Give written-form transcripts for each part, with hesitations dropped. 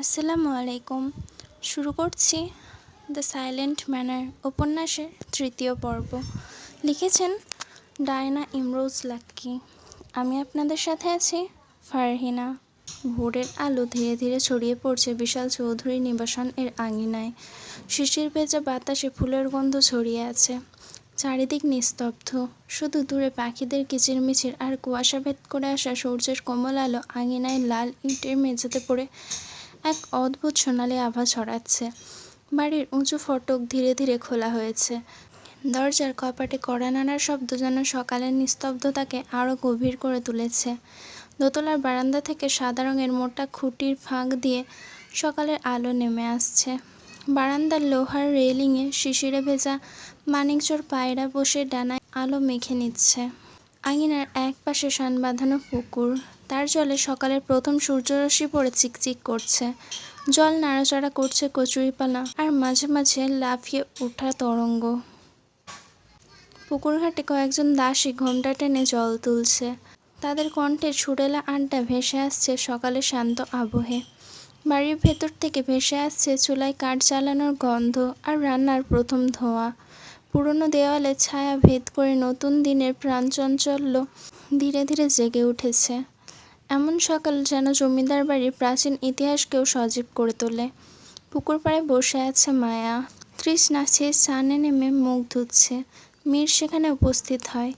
আসসালামু আলাইকুম। শুরু করছি দ্য সাইলেন্ট ম্যানার উপন্যাসের তৃতীয় পর্ব। লিখেছেন ডায়না ইমরোজ লাক্কি। আমি আপনাদের সাথে আছি ফারহিনা। ভোরের আলো ধীরে ধীরে ছড়িয়ে পড়ছে বিশাল চৌধুরী নিবাসন এর আঙিনায়। শিশির ভেজা বাতাসে ফুলের গন্ধ ছড়িয়ে আছে। চারিদিক নিস্তব্ধ, শুধু দূরে পাখিদের কিচিরমিচির আর কুয়াশা ভেদ করে আসা সূর্যের কোমল আলো আঙিনায় লাল ইটের মেঝেতে পড়ে এক অদ্ভুত সোনালি আভা ছড়াচ্ছে। বাড়ির উঁচু ফটক ধীরে ধীরে খোলা হয়েছে। দরজার কপাটে কড়া নাড়ার শব্দ যেন সকালের নিস্তব্ধতাকে আরও গভীর করে তুলেছে। দোতলার বারান্দা থেকে সাদা রঙের মোটা খুঁটির ফাঁক দিয়ে সকালের আলো নেমে আসছে। বারান্দার লোহার রেলিংয়ে শিশিরে ভেজা মানিকচোর পায়রা বসে ডানায় আলো মেখে নিচ্ছে। আঙিনার এক পাশে শান বাঁধানো পুকুর, তার জলে সকালের প্রথম সূর্যরশ্মি পড়ে চিকচিক করছে। জল নাড়াচাড়া করছে কচুরিপানা আর মাঝে মাঝে লাফিয়ে ওঠা তরঙ্গ। পুকুর ঘাটে কয়েকজন দাসী ঘোমটা টেনে জল তুলছে। তাদের কণ্ঠে ছুড়েলা আড্ডা ভেসে আসছে সকালের শান্ত আবহে। বাড়ির ভেতর থেকে ভেসে আসছে চুলায় কাঠ জ্বালানোর গন্ধ আর রান্নার প্রথম ধোঁয়া। পুরনো দেওয়ালে ছায়া ভেদ করে নতুন দিনের প্রাণচাঞ্চল্য ধীরে ধীরে জেগে উঠেছে। এমন সকাল যেন জমিদার বাড়ির প্রাচীন ইতিহাসকেও সজীব করে তোলে। পুকুর পাড়ে বসে আছে মায়া। তৃষ্ণা সে স্নানে নেমে মুখ ধুচ্ছে। মীর সেখানে উপস্থিত হয়।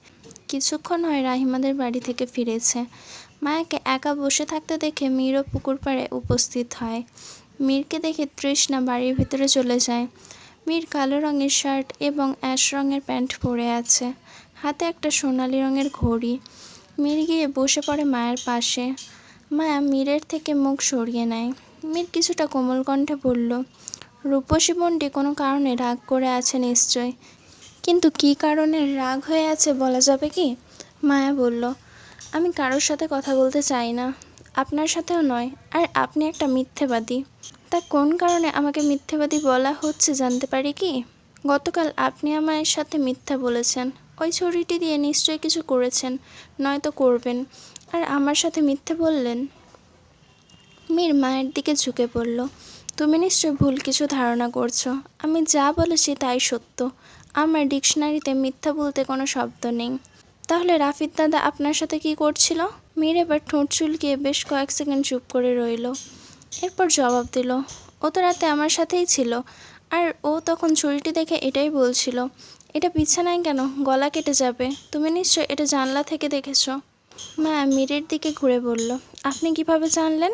কিছুক্ষণ হয় রাহিমাদের বাড়ি থেকে ফিরেছে। মায়াকে একা বসে থাকতে দেখে মীরও পুকুর পাড়ে উপস্থিত হয়। মীরকে দেখে তৃষ্ণা বাড়ির ভিতরে চলে যায়। মীর কালো রঙের শার্ট এবং অ্যাশ রঙের প্যান্ট পরে আছে, হাতে একটা সোনালি রঙের ঘড়ি। মীর গিয়ে বসে পড়ে মায়ের পাশে। মায়া মীরের থেকে মুখ সরিয়ে নেয়। মীর কিছুটা কোমল কণ্ঠে বলল, রূপসী বোনটি কোনো কারণে রাগ করে আছে নিশ্চয়, কিন্তু কী কারণে রাগ হয়ে আছে বলা যাবে কি? মায়া বলল, আমি কারোর সাথে কথা বলতে চাই না, আপনার সাথেও নয়, আর আপনি একটা মিথ্যেবাদী। তা কোন কারণে আমাকে মিথ্যেবাদী বলা হচ্ছে জানতে পারি কি? গতকাল আপনি আমার সাথে মিথ্যা বলেছেন। ওই ছড়িটি দিয়ে নিশ্চয়ই কিছু করেছেন, নয়তো করবেন, আর আমার সাথে মিথ্যে বললেন। মীর মায়ের দিকে ঝুঁকে পড়ল, তুমি নিশ্চয় ভুল কিছু ধারণা করছো। আমি যা বলেছি তাই সত্য। আমার ডিকশনারিতে মিথ্যা বলতে কোনো শব্দ নেই। তাহলে রাফিদ দাদা আপনার সাথে কি করছিল? মীর এবার ঠোঁট চুলকিয়ে বেশ কয়েক সেকেন্ড চুপ করে রইল। এরপর জবাব দিল, ও তো রাতে আমার সাথেই ছিল, আর ও তখন ছুরিটি দেখে এটাই বলছিল, এটা বিছানায় কেন, গলা কেটে যাবে। তুমি নিশ্চয় এটা জানলা থেকে দেখেছ। মা মীরের দিকে ঘুরে বলল, আপনি কিভাবে জানলেন?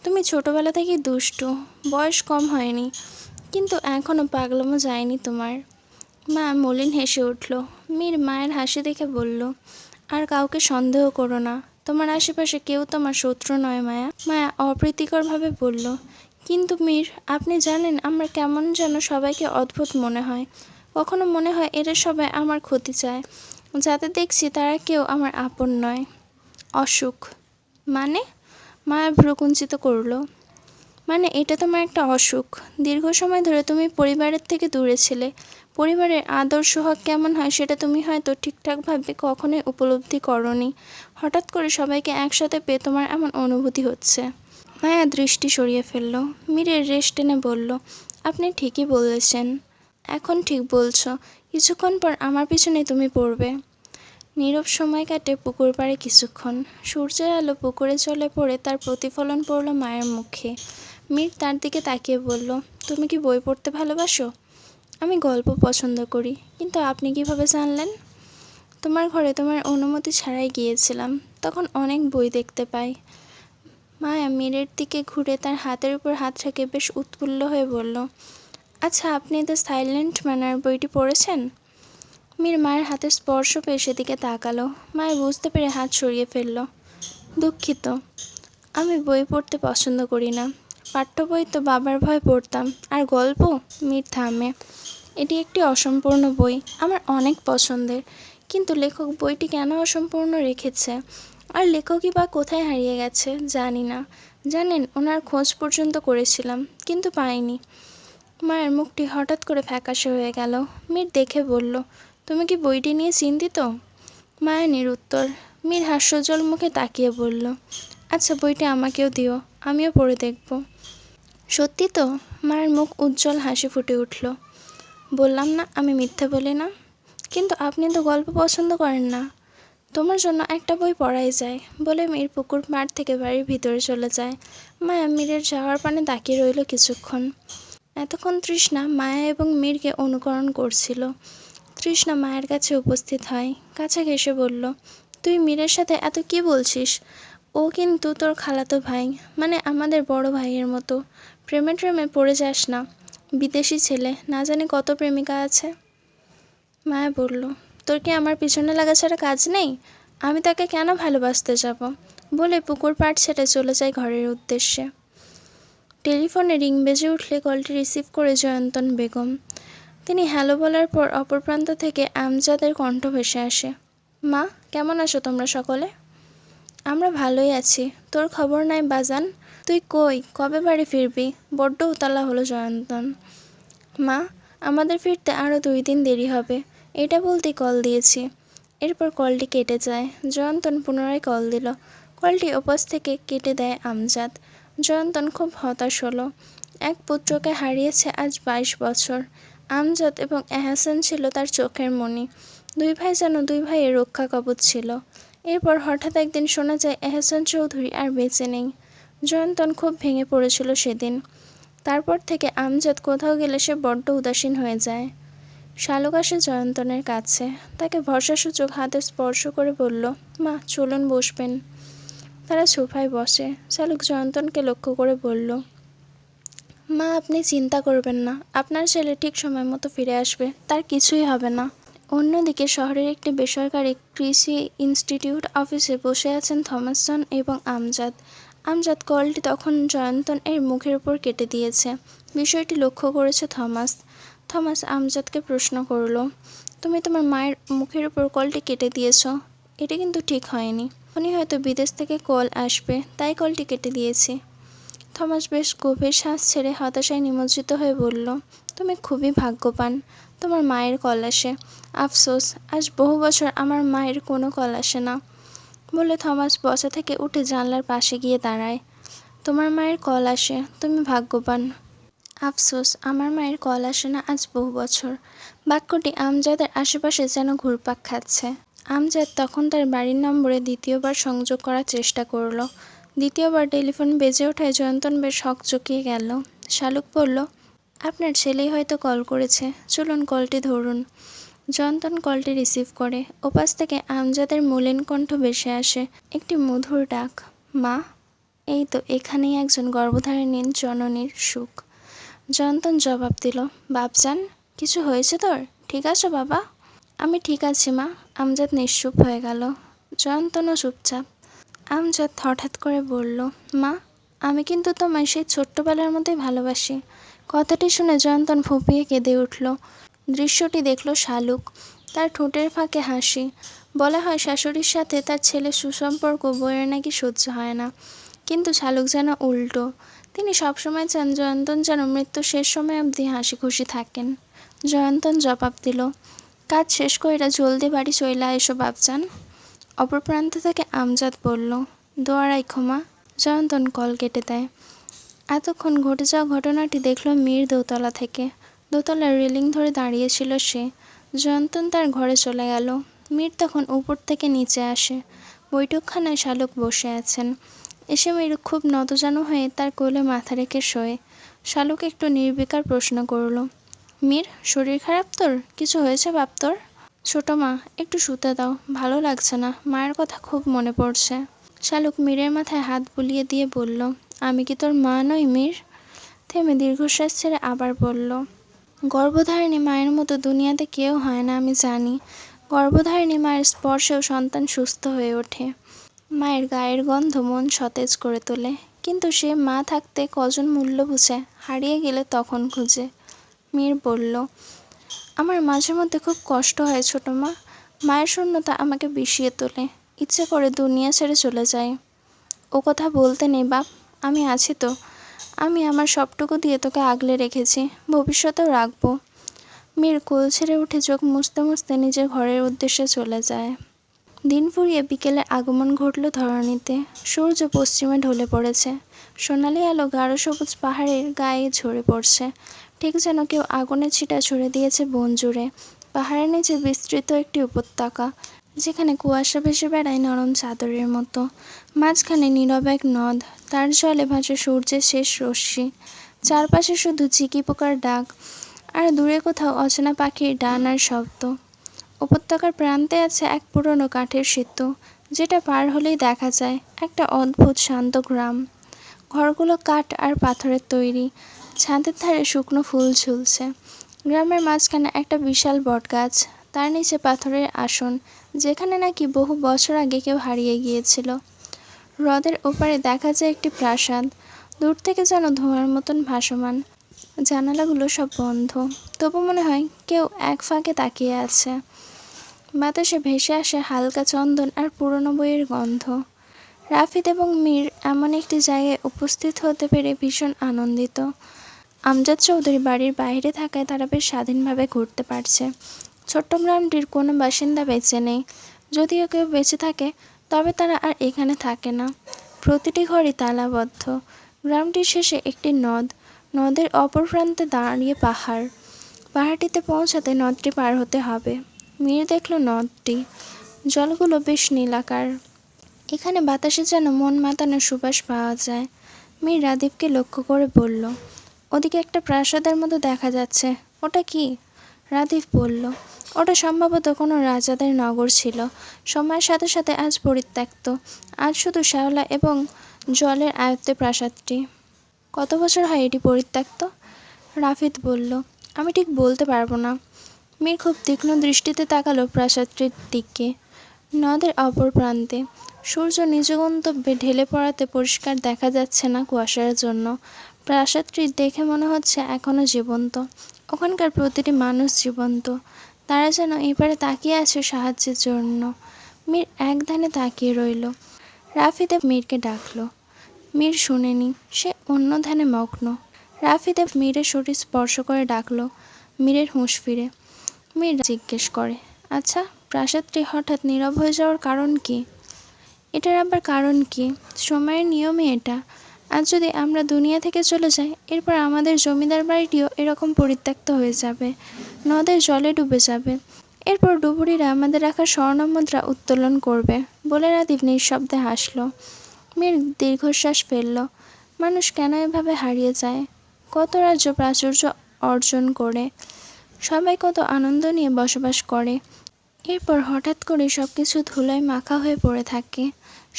তুমি ছোটবেলা থেকেই দুষ্টু, বয়স কম হয়নি, কিন্তু এখনও পাগলামো যায়নি তোমার। মা মলিন হেসে উঠল। মীর মায়ের হাসি দেখে বলল, আর কাউকে সন্দেহ করো না, তোমার আশেপাশে কেউ তোমার শত্রু নয় মায়া। মায়া অপ্রীতিকরভাবে বলল, কিন্তু মীর, আপনি জানেন আমার কেমন যেন সবাইকে অদ্ভুত মনে হয়। কখনো মনে হয় এরা সবাই আমার ক্ষতি চায়, যাতে দেখছি তারা কেউ আমার আপন নয়। অসুখ মানে? মায়া ভ্রুকুঞ্চিত করল। মানে এটা তোমার একটা অসুখ। দীর্ঘ সময় ধরে তুমি পরিবারের থেকে দূরে ছিলে। পরিবারের আদর সোহাগ কেমন হয় সেটা তুমি হয়তো ঠিকঠাকভাবে কখনোই উপলব্ধি করনি। হঠাৎ করে সবাইকে একসাথে পেয়ে তোমার এমন অনুভূতি হচ্ছে। মায়া দৃষ্টি সরিয়ে ফেলল। মীরের রেশ টেনে বলল, আপনি ঠিকই বলেছেন, এখন ঠিক বলছো। কিছুক্ষণ পর আমার পিছনে তুমি পড়বে। নীরব সময় কাটে পুকুর পাড়ে কিছুক্ষণ। সূর্যের আলো পুকুরে জলে পড়ে তার প্রতিফলন পড়ল মায়ের মুখে। মীর তার দিকে তাকিয়ে বলল, তুমি কি বই পড়তে ভালোবাসো? আমি গল্প পছন্দ করি, কিন্তু আপনি কিভাবে জানলেন? তোমার ঘরে তোমার অনুমতি ছাড়াই গিয়েছিলাম, তখন অনেক বই দেখতে পাই। মায়া মীরের দিকে ঘুরে তার হাতের উপর হাত রেখে বেশ উৎফুল্ল হয়ে বলল, আচ্ছা আপনি দ্য সাইলেন্ট ম্যানার বইটি পড়েছেন? মীর মায়ের হাতে স্পর্শ পেয়ে সেদিকে তাকালো। মায়া বুঝতে পেরে হাত সরিয়ে ফেলল। দুঃখিত, আমি বই পড়তে পছন্দ করি না। পাঠ্য বই তো বাবার ভয় পড়তাম, আর গল্প? মীর থামে। এটি একটি অসম্পূর্ণ বই, আমার অনেক পছন্দের, কিন্তু লেখক বইটি কেন অসম্পূর্ণ রেখেছে, আর লেখকই বা কোথায় হারিয়ে গেছে জানি না। জানেন, ওনার খোঁজ পর্যন্ত করেছিলাম, কিন্তু পাইনি। মায়ের মুখটি হঠাৎ করে ফ্যাকাশে হয়ে গেল। মীর দেখে বলল, তুমি কি বইটি নিয়ে চিন্তিত? মায়া নিরুত্তর। মীর হাস্যোজ্জ্বল মুখে তাকিয়ে বলল, আচ্ছা, বইটা আমাকেও দিও, আমিও পড়ে দেখব। সত্যি তো? মায়ের মুখ উজ্জ্বল হাসি ফুটে উঠল। বললাম না আমি মিথ্যে বলি না। কিন্তু আপনি তো গল্প পছন্দ করেন না। তোমার জন্য একটা বই পড়াই যায়, বলে মীর পুকুর পাড় থেকে বাড়ির ভিতরে চলে যায়। মায়া মীরের যাওয়ার পানে তাকিয়ে রইল কিছুক্ষণ। এতক্ষণ তৃষ্ণা মায়া এবং মীরকে অনুকরণ করছিল। তৃষ্ণা মায়ের কাছে উপস্থিত হয়, কাছে ঘেঁষে বলল, তুই মীরের সাথে এত কি বলছিস? ও কিন্তু তোর খালাতো ভাই, মানে আমাদের বড় ভাইয়ের মতো। প্রেমে ট্রেমে পড়ে যাস না, বিদেশি ছেলে, না জানি কত প্রেমিকা আছে। মায়া বলল, তোর কি আমার পিছনে লাগা ছাড়া কাজ নেই? আমি তাকে কেন ভালোবাসতে যাব? বলে পুকুর পাড় ছেড়ে চলে যায় ঘরের উদ্দেশ্যে। টেলিফোনে রিং বেজে উঠলে কলটি রিসিভ করে জয়ন্তন বেগম। তিনি হ্যালো বলার পর অপর প্রান্ত থেকে আমজাদের কণ্ঠ ভেসে আসে। মা, কেমন আছো তোমরা সকলে? আমরা ভালোই আছি। তোর খবর নাই বাজান? তুই কই, কবে বাড়ি ফিরবি? বড্ড উতলা হলো জয়ন্তন। মা, আমাদের ফিরতে আরও 2 দিন দেরি হবে, এটা বলতেই কল দিয়েছি। এরপর কলটি কেটে যায়। জয়ন্তন পুনরায় কল দিল। কলটি ওপাশ থেকে কেটে দেয় আমজাদ। জয়ন্তন খুব হতাশ হলো। এক পুত্রকে হারিয়েছে আজ 22 বছর। আমজাদ এবং এহসান ছিল তার চোখের মণি। 2 ভাই যেন 2 ভাইয়ের রক্ষা কবচ ছিল। এরপর হঠাৎ একদিন শোনা যায় এহসান চৌধুরী আর বেঁচে নেই। জয়ন্তন খুব ভেঙে পড়েছিল সেদিন। তারপর থেকে আমজাদ কোথাও গেলে সে বড্ড উদাসীন হয়ে যায়। শালুক আসে জয়ন্তনের কাছে, তাকে ভরসাসূচক হাতে স্পর্শ করে বলল, মা চলুন বসবেন। তারা সোফায় বসে। শালুক জয়ন্তনকে লক্ষ্য করে বলল, মা আপনি চিন্তা করবেন না, আপনার ছেলে ঠিক সময় মতো ফিরে আসবে, তার কিছুই হবে না। অন্যদিকে শহরের একটি বেসরকারি কৃষি ইনস্টিটিউট অফিসে বসে আছেন থমাসন এবং আমজাদ। আমজাদ কলটি তখন জয়ন্তন এর মুখের উপর কেটে দিয়েছে। বিষয়টি লক্ষ্য করেছে থমাস। থমাস আমজাদকে প্রশ্ন করল, তুমি তোমার মায়ের মুখের উপর কলটি কেটে দিয়েছ, এটা কিন্তু ঠিক হয়নি। উনি হয়তো বিদেশ থেকে কল আসবে, তাই কলটি কেটে দিয়েছি। থমাস বেশ গভীর শ্বাস ছেড়ে হতাশায় নিমজ্জিত হয়ে বলল, তুমি খুবই ভাগ্যবান, তোমার মায়ের কল আসে। আফসোস, আজ বহু বছর আমার মায়ের কোনো কল আসে না। বলে থমাস বসা থেকে উঠে জানলার পাশে গিয়ে দাঁড়ায়। তোমার মায়ের কল আসে, তুমি ভাগ্যবান। আফসোস, আমার মায়ের কল আসে না আজ বহু বছর। বাক্যটি আমজাদের আশেপাশে যেন ঘুরপাক খাচ্ছে। আমজাদ তখন তার বাড়ির নম্বরে দ্বিতীয়বার সংযোগ করার চেষ্টা করল। দ্বিতীয়বার টেলিফোন বেজে ওঠায় জয়ন্তন বেশ হকচকিয়ে গেল। শালুক বলল, আপনার ছেলেই হয়তো কল করেছে, চলুন কলটি ধরুন। জয়ন্তন কলটি রিসিভ করে। ওপাশ থেকে আমজাদের মলিন কণ্ঠ ভেসে আসে, একটি মধুর ডাক, মা। এই তো এখানেই একজন গর্ভধারিণী জননীর সুখ। জয়ন্তন জবাব দিল, বাপজান, কিছু হয়েছে তোর? ঠিক আছো বাবা? আমি ঠিক আছি মা। আমজাদ নিশ্চুপ হয়ে গেল। জয়ন্তনও চুপচাপ। আমজাদ হঠাৎ করে বলল, মা, আমি কিন্তু তোমায় সেই ছোট্টবেলার মতোই ভালোবাসি। কথাটি শুনে জয়ন্তন ফুঁপিয়ে কেঁদে উঠল। দৃশ্যটি দেখল শালুক, তার ঠোঁটের ফাঁকে হাসি। বলা হয় শাশুড়ির সাথে তার ছেলের সুসম্পর্ক বইয়ের নাকি সহ্য হয় না, কিন্তু শালুক যেন উল্টো। তিনি সবসময় চান জয়ন্তন যেন মৃত্যুর শেষ সময় অবধি হাসি খুশি থাকেন। জয়ন্তন জবাব দিল, কাজ শেষ কইরা জলদি বাড়ি চইলা এসো বাপজান। অপর প্রান্ত থেকে আমজাদ বলল, দোয়া রাইখো মা। জয়ন্তন কল কেটে দেয়। এতক্ষণ ঘটে যাওয়া ঘটনাটি দেখল মীর দোতলা থেকে। দোতলার রেলিং ধরে দাঁড়িয়েছিল সে। জয়ন্তন তার ঘরে চলে গেল। মীর তখন উপর থেকে নিচে আসে। বৈঠকখানায় শালুক বসে আছেন। এসে মীর খুব নতজানু হয়ে তার কোলে মাথা রেখে শোয়। শালুক একটু নির্বিকার প্রশ্ন করল, মীর, শরীর খারাপ তোর? কিছু হয়েছে বাপ তোর? ছোট মা, একটু শুতে দাও, ভালো লাগছে না, মায়ের কথা খুব মনে পড়ছে। শালুক মীরের মাথায় হাত বুলিয়ে দিয়ে বলল, আমি কি তোর মা নই মীর? থেমে দীর্ঘশ্বাস ছেড়ে আবার বলল, গর্ভধারিণী মায়ের মতো দুনিয়াতে কেউ হয় না আমি জানি। গর্ভধারিণী মায়ের স্পর্শেও সন্তান সুস্থ হয়ে ওঠে। মায়ের গায়ের গন্ধ মন সতেজ করে তোলে, কিন্তু সে মা থাকতে কজন মূল্য বুঝে, হারিয়ে গেলে তখন খুঁজে। মীর বলল, আমার মাঝে মধ্যে খুব কষ্ট হয় ছোট মা। মায়ের শূন্যতা আমাকে বিষিয়ে তোলে, ইচ্ছে করে দুনিয়া ছেড়ে চলে যায়। ও কথা বলতে নেই বাপ, আমি আছি তো। আমি আমার সবটুকু দিয়ে তোকে আগলে রেখেছি, ভবিষ্যতেও রাখবো। মীর কোল ছেড়ে উঠে চোখ মুছতে মুছতে নিজের ঘরের উদ্দেশ্যে চলে যায়। দিন ফুরিয়ে বিকেলের আগমন ঘটল ধরণীতে। সূর্য পশ্চিমে ঢলে পড়েছে। সোনালি আলো গাঢ় সবুজ পাহাড়ের গায়ে ঝরে পড়ছে, ঠিক যেন কেউ আগুনের ছিটা ছুড়ে দিয়েছে বন জুড়ে। পাহাড়ের নিচে বিস্তৃত একটি উপত্যকা, যেখানে কুয়াশা ভেসে বেড়ায় নরম চাদরের মতো। মাঝখানে নীরব এক নদ, তার জলে ভাসে সূর্যের শেষ রশ্মি। চারপাশে শুধু ঝিঁকি পোকার ডাক, আর দূরে কোথাও অচেনা পাখির ডান আর শব্দ। উপত্যকার প্রান্তে আছে এক পুরনো কাঠের সেতু, যেটা পার হলেই দেখা যায় একটা অদ্ভুত শান্ত গ্রাম। ঘরগুলো কাঠ আর পাথরের তৈরি, ছাদের ধারে শুকনো ফুল ঝুলছে। গ্রামের মাঝখানে একটা বিশাল বটগাছ, তার নিচে পাথরের আসন, যেখানে নাকি বহু বছর আগে কেউ হারিয়ে গিয়েছিল। হ্রদের ওপারে দেখা যায় একটি প্রাসাদ, দূর থেকে যেন ধোঁয়ার মতন ভাসমান। জানালাগুলো সব বন্ধ, তবু মনে হয় কেউ এক ফাঁকে তাকিয়ে আছে। বাতাসে ভেসে আসে হালকা চন্দন আর পুরনো বইয়ের গন্ধ। রাফিদ এবং মীর এমন একটি জায়গায় উপস্থিত হতে পেরে ভীষণ আনন্দিত। আমজাদ চৌধুরী বাড়ির বাইরে থাকায় তারা বেশ স্বাধীনভাবে ঘুরতে পারছে। ছোট্ট গ্রামটির কোনো বাসিন্দা বেঁচে নেই, যদিও কেউ বেঁচে থাকে তবে তারা আর এখানে থাকে না। প্রতিটি ঘরই তালাবদ্ধ। গ্রামটির শেষে একটি নদ, নদের অপর প্রান্তে দাঁড়িয়ে পাহাড়। পাহাড়টিতে পৌঁছাতে নদটি পার হতে হবে। মীর দেখল নদটি, জলগুলো বেশ নীলাকার। এখানে বাতাসে যেন মন মাতানোর সুবাস পাওয়া যায়। মীর রাদীপকে লক্ষ্য করে বলল, ওদিকে একটা প্রাসাদের মতো দেখা যাচ্ছে, ওটা কি? রাদীপ বলল, ওটা সম্ভবত কোনো রাজাদের নগর ছিল। সময়ের সাথে সাথে আজ পরিত্যক্ত। আজ শুধু শ্যাওলা এবং জলের আয়ত্তে প্রাসাদটি। কত বছর হয় এটি পরিত্যক্ত? রাফিদ বলল, আমি ঠিক বলতে পারবো না। মীর খুব তীক্ষ্ণ দৃষ্টিতে তাকালো প্রাসাদটির দিকে। নদের অপর প্রান্তে সূর্য নিজ গন্তব্যে ঢেলে পড়াতে পরিষ্কার দেখা যাচ্ছে না কুয়াশার জন্য। প্রাসাদটি দেখে মনে হচ্ছে এখনো জীবন্ত। ওখানকার প্রতিটি মানুষ জীবন্ত। তারা যেন এবারে তাকিয়ে আছে সাহায্যের জন্য। মীর এক ধ্যানে তাকিয়ে রইল। রাফিদে মীরকে ডাকলো। মীর শুনেনি, সে অন্য ধ্যানে মগ্ন। রাফিদে মীরের শরীর স্পর্শ করে ডাকলো। মীরের হুঁশ ফিরে। মীর জিজ্ঞেস করে, আচ্ছা, প্রাসাদটি হঠাৎ নীরব হয়ে যাওয়ার কারণ কি? এটার আবার কারণ কি? সময়ের নিয়মই এটা। আজ যদি আমরা দুনিয়া থেকে চলে যাই, এরপর আমাদের জমিদার বাড়িটিও এরকম পরিত্যক্ত হয়ে যাবে, নদের জলে ডুবে যাবে। এরপর ডুবুরিরা আমাদের রাখা স্বর্ণমুদ্রা উত্তোলন করবে, বলে রাদীপ নিঃশব্দে হাসল। মীর দীর্ঘশ্বাস ফেলল। মানুষ কেন এভাবে হারিয়ে যায়? কত রাজ্য প্রাচুর্য অর্জন করে, সবাই কত আনন্দ নিয়ে বসবাস করে, এরপর হঠাৎ করে সব কিছু ধুলোয় মাখা হয়ে পড়ে থাকে।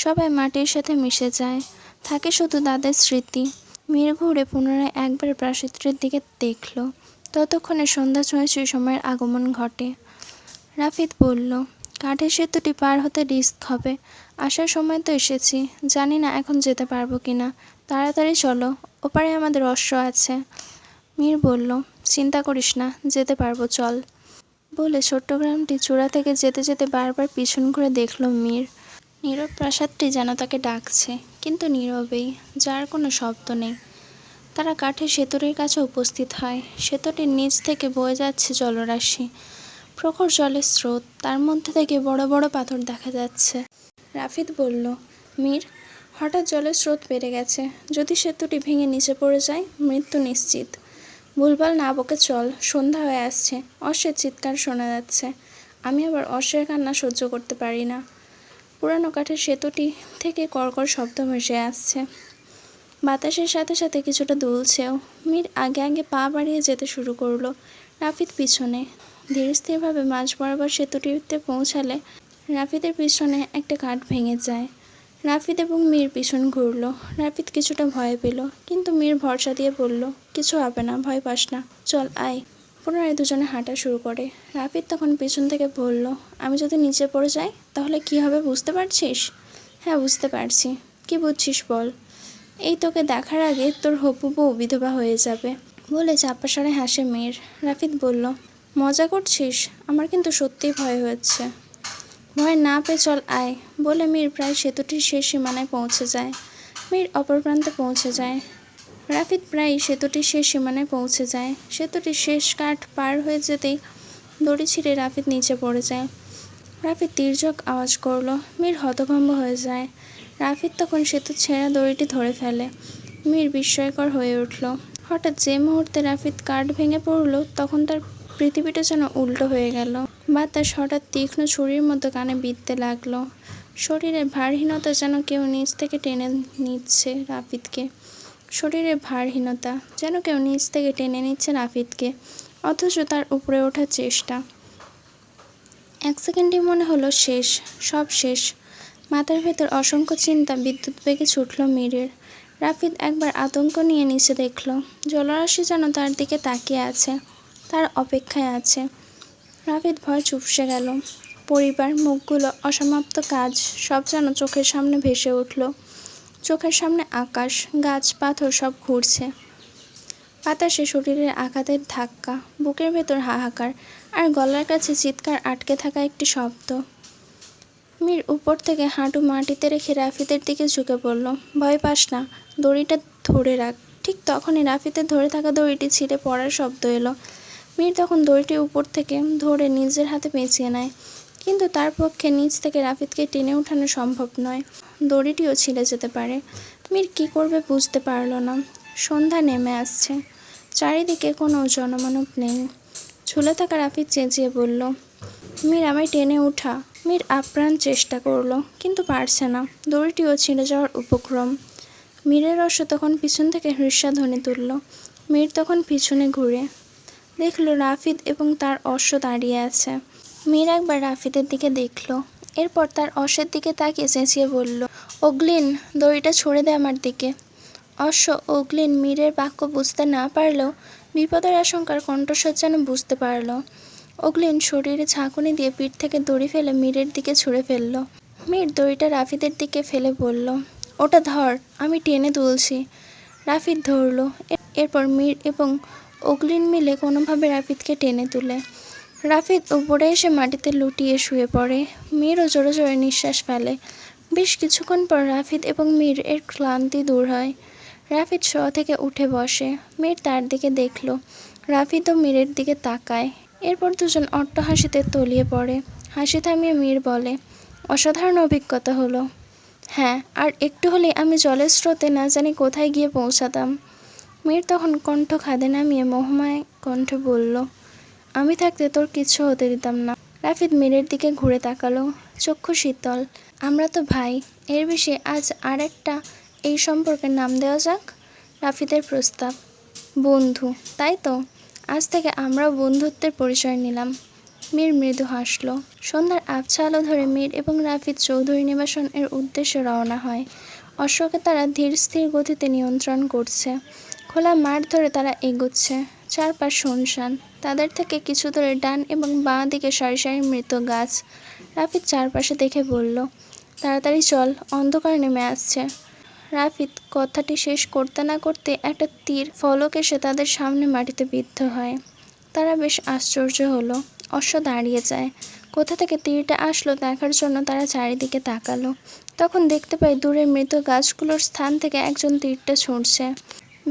সবাই মাটির সাথে মিশে যায়, থাকে শুধু তাদের স্মৃতি। মীর ঘুরে পুনরায় একবার প্রাসাদটির দিকে দেখল। ততক্ষণে সন্ধ্যা ছুঁয়েছে, সময়ের আগমন ঘটে। রাফিদ বলল, কাঠের সেতুটি পার হতে রিস্ক হবে। আসার সময় তো এসেছি, জানি না এখন যেতে পারবো কিনা। তাড়াতাড়ি চলো, ওপারে আমাদের অশ্ব আছে। মীর বলল, চিন্তা করিস না, যেতে পারবো, চল। বলে ছোট্ট গ্রামটি চূড়া থেকে যেতে যেতে বারবার পিছন ঘুরে দেখল মীর। নীরব প্রাসাদটি যেন তাকে ডাকছে, কিন্তু নীরবেই, যার কোনো শব্দ নেই। তারা কাঠের সেতুটির কাছে উপস্থিত হয়। সেতুটির নিচ থেকে বয়ে যাচ্ছে জলরাশি, প্রখর জলের স্রোত, তার মধ্যে থেকে বড় বড় পাথর দেখা যাচ্ছে। রাফিদ বলল, মীর, হঠাৎ জলের স্রোত বেড়ে গেছে। যদি সেতুটি ভেঙে নিচে পড়ে যায়, মৃত্যু নিশ্চিত। ভুলভাল না বকে চল, সন্ধ্যা হয়ে আসছে। অশ্বের চিৎকার শোনা যাচ্ছে। আমি আবার অশ্বের কান্না সহ্য করতে পারি না। পুরানো কাঠের সেতুটি থেকে কড়কড় শব্দ ভেসে আসছে, বাতাসের সাথে সাথে কিছুটা দুলছেও। মীর আগে আগে পা বাড়িয়ে যেতে শুরু করলো, রাফিদ পিছনে। ধীর স্থিরভাবে মাঝ বরাবর সেতুটিতে পৌঁছালে রাফিদের পিছনে একটা কাঠ ভেঙে যায়। রাফিদ এবং মীর পিছন ঘুরল। রাফিদ কিছুটা ভয় পেল, কিন্তু মীর ভরসা দিয়ে বলল, কিছু হবে না, ভয় পাস না, চল আয়। পুনরায় দুজনে হাঁটা শুরু করে। রাফিদ তখন পিছন থেকে বলল, আমি যদি নিচে পড়ে যাই তাহলে কি হবে বুঝতে পারছিস? হ্যাঁ, বুঝতে পারছি। কি বুঝছিস বল? এই তোকে দেখার আগে তোর হবু বউ বিধবা হয়ে যাবে, বলে চাপা স্বরে হাসে মীর। রাফিদ বলল, মজা করছিস? আমার কিন্তু সত্যিই ভয় হচ্ছে। ভয় না পেয়ে চল আয়, বলে মীর প্রায় সেতুটির শেষ সীমানায় পৌঁছে যায়। মীর অপর প্রান্তে পৌঁছে যায়। রাফিদ প্রায় সেতুটির শেষ সীমানায় পৌঁছে যায়। সেতুটির শেষ কাঠ পার হয়ে যেতেই দড়ি ছিঁড়ে রাফিদ নিচে পড়ে যায়। রাফিদ তির্যক আওয়াজ করলো। মীর হতভম্ব হয়ে যায়। রাফিদ তখন সেতু ছেঁড়া দড়িটি ধরে ফেলে। মীর বিস্ময়কর হয়ে উঠল। হঠাৎ যে মুহূর্তে রাফিদ কাঠ ভেঙে পড়ল, তখন তার পৃথিবীটা যেন উল্টো হয়ে গেল। বাতাস হঠাৎ তীক্ষ্ণ ছুরির মতো কানে বিঁধতে লাগলো। শরীরের ভারহীনতা যেন কেউ নিচ থেকে টেনে নিচ্ছে রাফিদকে। শরীরের ভারহীনতা যেন কেউ নিচ থেকে টেনে নিচ্ছে রাফিদকে, অথচ তার উপরে ওঠার চেষ্টা। এক সেকেন্ডই মনে হলো শেষ, সব শেষ। মাথার ভেতর অসংখ্য চিন্তা বিদ্যুৎ বেগে ছুটল মীরের। রাফিদ একবার আতঙ্ক নিয়ে নিচে দেখল, জলরাশি যেন তার দিকে তাকিয়ে আছে, তার অপেক্ষায় আছে। রাফিদ ভয় চুপসে গেল। পরিবার, মুখগুলো, অসমাপ্ত কাজ সব যেন চোখের সামনে ভেসে উঠল। চোখের সামনে আকাশ, গাছ, পাথর সব ঘুরছে। বাতাসে শরীরের আঘাতের ধাক্কা, বুকের ভেতর হাহাকার, আর গলার কাছে চিৎকার আটকে থাকা একটি শব্দ। মীর উপর থেকে হাঁটু মাটিতে রেখে রাফিদের দিকে ঝুঁকে পড়ল। ভয় পাস না, দড়িটা ধরে রাখ। ঠিক তখনই রাফিদের ধরে থাকা দড়িটি ছিঁড়ে পড়ার শব্দ এলো। মীর তখন দড়িটি উপর থেকে ধরে নিজের হাতে পেঁচিয়ে নেয়, কিন্তু তার পক্ষে নিচ থেকে রাফিদকে টেনে ওঠানো সম্ভব নয়। দড়িটিও ছিঁড়ে যেতে পারে। মীর কী করবে বুঝতে পারল না। সন্ধ্যা নেমে আসছে, চারিদিকে কোনো জনমানব নেই। ঝুলে থাকা রাফিদ চেঁচিয়ে বলল, মীর, আমায় টেনে উঠা। মীর আপ্রাণ চেষ্টা করল, কিন্তু পারছে না। দড়িটিও ছিঁড়ে যাওয়ার উপক্রম। মীরের অশ্ব তখন পিছন থেকে হৃষ্যাধ্বনি তুলল। মীর তখন পিছনে ঘুরে দেখল রাফিদ এবং তার অশ্ব দাঁড়িয়ে আছে। মীর একবার রাফিদের দিকে দেখল, এরপর তার অশ্বের দিকে তাকিয়ে চেঁচিয়ে বলল, অগ্লিন, দড়িটা ছুঁড়ে দে আমার দিকে। অশ্ব অগ্লিন মীরের বাক্য বুঝতে না পারলেও বিপদের আশঙ্কার কণ্ঠস্বর যেন বুঝতে পারল। অগ্লিন শরীরে ঝাঁকুনি দিয়ে পিঠ থেকে দড়ি ফেলে মীরের দিকে ছুঁড়ে ফেলল। মীর দড়িটা রাফিদের দিকে ফেলে বলল, ওটা ধর, আমি টেনে তুলছি। রাফিদ ধরল। এরপর মীর এবং অগ্লিন মিলে কোনোভাবে রাফিদকে টেনে তুলে। রাফিদ উপরে এসে মাটিতে লুটিয়ে শুয়ে পড়ে। মীরও জোরে জোরে নিঃশ্বাস ফেলে। বেশ কিছুক্ষণ পর রাফিদ এবং মীর এর ক্লান্তি দূর হয়। রাফিদ শোয়া থেকে উঠে বসে। মীর তার দিকে দেখল। রাফিদও মীরের দিকে তাকায়। এরপর দুজন অট্ট হাসিতে তলিয়ে পড়ে। হাসি থামিয়ে মীর বলে, অসাধারণ অভিজ্ঞতা হলো। হ্যাঁ, আর একটু হলেই আমি জলের স্রোতে না জানি কোথায় গিয়ে পৌঁছাতাম। মীর তখন কণ্ঠ খাদে নামিয়ে মোহময় কণ্ঠে বলল, আমি থাকতে তোর কিচ্ছু হতে দিতাম না। রাফিদ মীরের দিকে ঘুরে তাকালো, চক্ষু শীতল। আমরা তো ভাই, এর বেশি আজ আর একটা এই সম্পর্কের নাম দেওয়া যাক। রাফিদের প্রস্তাব। বন্ধু, তাই তো? আজ থেকে আমরাও বন্ধুত্বের পরিচয় নিলাম। মীর মৃদু হাসল। সন্ধ্যার আবছা আলো ধরে মীর এবং রাফিদ চৌধুরী নিবাসন এর উদ্দেশ্যে রওনা হয়। অশ্বকে তারা ধীর স্থির গতিতে নিয়ন্ত্রণ করছে। খোলা মাঠ ধরে তারা এগোচ্ছে। চারপাশ শুনশান। তাদের থেকে কিছু দূরে ডান এবং বাঁ দিকে সারি সারি মৃত গাছ। রাফিদ চারপাশে দেখে বলল, তাড়াতাড়ি চল, অন্ধকার নেমে আসছে। রাফিদ কথাটি শেষ করতে না করতে একটা তীর ফলক এসে তাদের সামনে মাটিতে বিদ্ধ হয়। তারা বেশ আশ্চর্য হলো। অশ্ব দাঁড়িয়ে যায়। কোথা থেকে তীরটা আসলো দেখার জন্য তারা চারিদিকে তাকালো। তখন দেখতে পায় দূরের মৃত গাছগুলোর স্থান থেকে একজন তীরটা ছুঁড়ছে।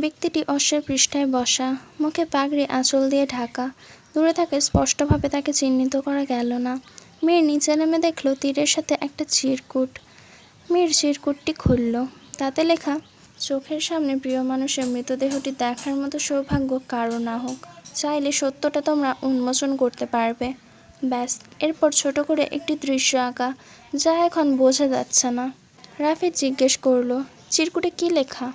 ব্যক্তিটি অশ্বের পৃষ্ঠায় বসা, মুখে পাগড়ি আঁচল দিয়ে ঢাকা। দূরে থাকে স্পষ্টভাবে তাকে চিহ্নিত করা গেল না। মীর নিচে নেমে দেখল তীরের সাথে একটা চিরকুট। মীর চিরকুটটি খুলল। তাতে লেখা, চোখের সামনে প্রিয় মানুষের মৃতদেহটি দেখার মতো সৌভাগ্য কারো না হোক, চাইলে সত্যটা তোমরা উন্মোচন করতে পারবে। ব্যাস। এরপর ছোট করে একটি দৃশ্য আঁকা, যা এখন বোঝা যাচ্ছে না। রাফিদ জিজ্ঞেস করল, চিরকুটে কি লেখা?